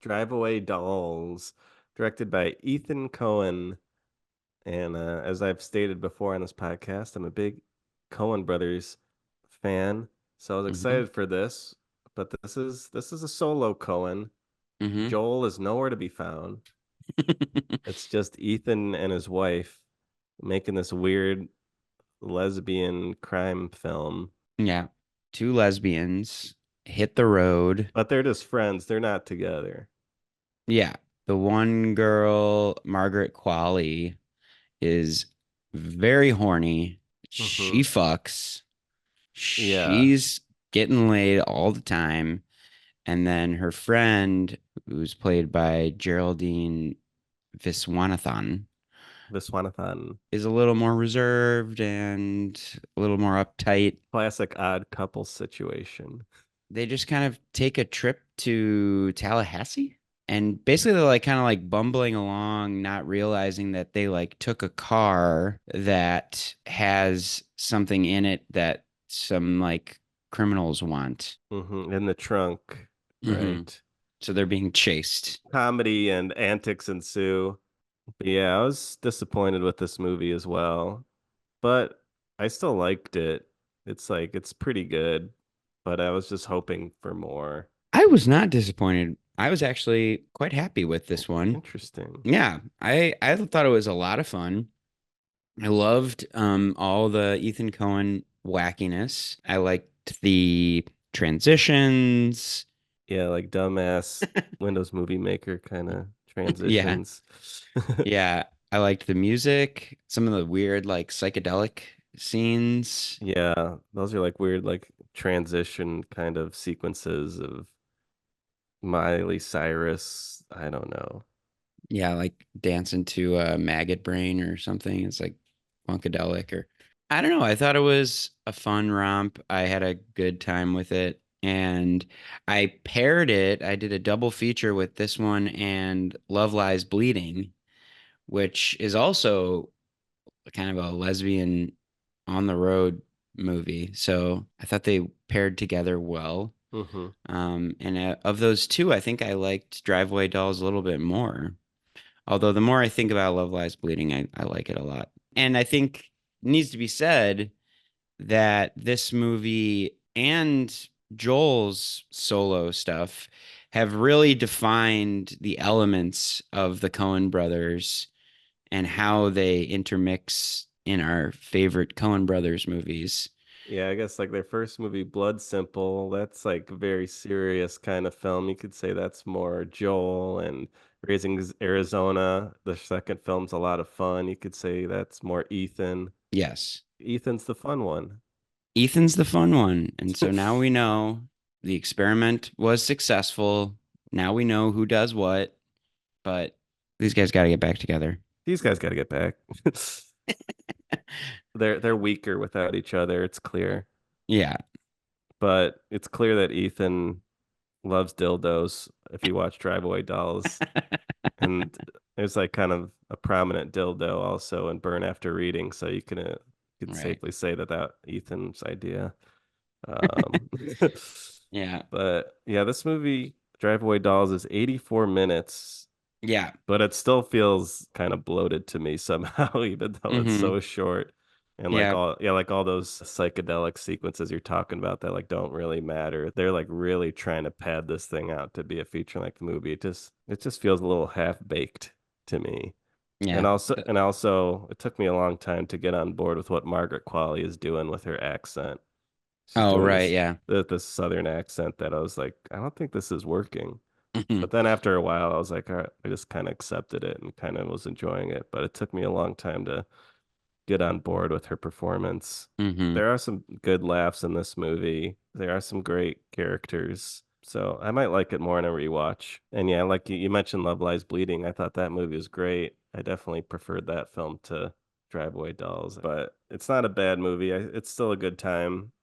Drive Away Dolls, directed by Ethan Coen. And as I've stated before on this podcast, I'm a big Coen Brothers fan, so I was Hmm. excited for this. But this is a solo Coen. Hmm. Joel is nowhere to be found. It's just Ethan and his wife making this weird lesbian crime film. Yeah. Two lesbians hit the road. But they're just friends. They're not together. Yeah. The one girl, Margaret Qualley, is very horny. She Hmm. fucks. Yeah. She's getting laid all the time. And then her friend, who's played by Geraldine Viswanathan, Viswanathan. is a little more reserved and a little more uptight. Classic odd couple situation. They just kind of take a trip to Tallahassee. And basically they're like kind of like bumbling along, not realizing that they like took a car that has something in it that some like criminals want. In the trunk, Hmm. right? So they're being chased. Comedy and antics ensue. But yeah, I was disappointed with this movie as well, but I still liked it. It's pretty good, but I was just hoping for more. I was not disappointed. I was actually quite happy with this one. Interesting. Yeah, I thought it was a lot of fun. I loved all the Ethan Coen wackiness. I liked the transitions. Yeah, like dumbass Windows Movie Maker kind of Yeah. transitions. Yeah, I liked the music, some of the weird like psychedelic scenes. Yeah, those are like weird like transition kind of sequences of Miley Cyrus. I don't know. Yeah, like dancing to Maggot Brain or something. It's like funkadelic or I don't know. I thought it was a fun romp. I had a good time with it. And I paired it. I did a double feature with this one and Love Lies Bleeding, which is also kind of a lesbian on the road movie. So I thought they paired together well. Hmm. And of those two, I think I liked Driveway Dolls a little bit more. Although the more I think about Love Lies Bleeding, I like it a lot. And I think it needs to be said that this movie and Joel's solo stuff have really defined the elements of the Coen brothers and how they intermix in our favorite Coen brothers movies. Yeah, I guess like their first movie, Blood Simple, that's like a very serious kind of film. You could say that's more Joel, and Arizona. The second film's a lot of fun. You could say that's more Ethan. Yes. Ethan's the fun one. Ethan's the fun one. And so now we know the experiment was successful. Now we know who does what, but these guys got to get back together. These guys got to get back. They're weaker without each other, it's clear. Yeah. But it's clear that Ethan loves dildos if you watch Driveway Dolls. And there's like kind of a prominent dildo also in Burn After Reading, so you could Right. safely say that Ethan's idea. Um, Yeah. but yeah, this movie Drive Away Dolls is 84 minutes, Yeah. but it still feels kind of bloated to me somehow, even though it's Hmm. so short. And Yeah. like all those psychedelic sequences you're talking about that like don't really matter. They're like really trying to pad this thing out to be a feature-length movie. It just feels a little half-baked to me. And Yeah. also it took me a long time to get on board with what Margaret Qualley is doing with her accent. She's Oh, doing right. this Yeah. this southern accent that I was like, I don't think this is working. Hmm. But then after a while, I was like, all right, I just kind of accepted it and kind of was enjoying it. But it took me a long time to get on board with her performance. Hmm. There are some good laughs in this movie. There are some great characters. So I might like it more in a rewatch. And yeah, like you mentioned Love Lies Bleeding. I thought that movie was great. I definitely preferred that film to Drive Away Dolls, but it's not a bad movie. It's still a good time.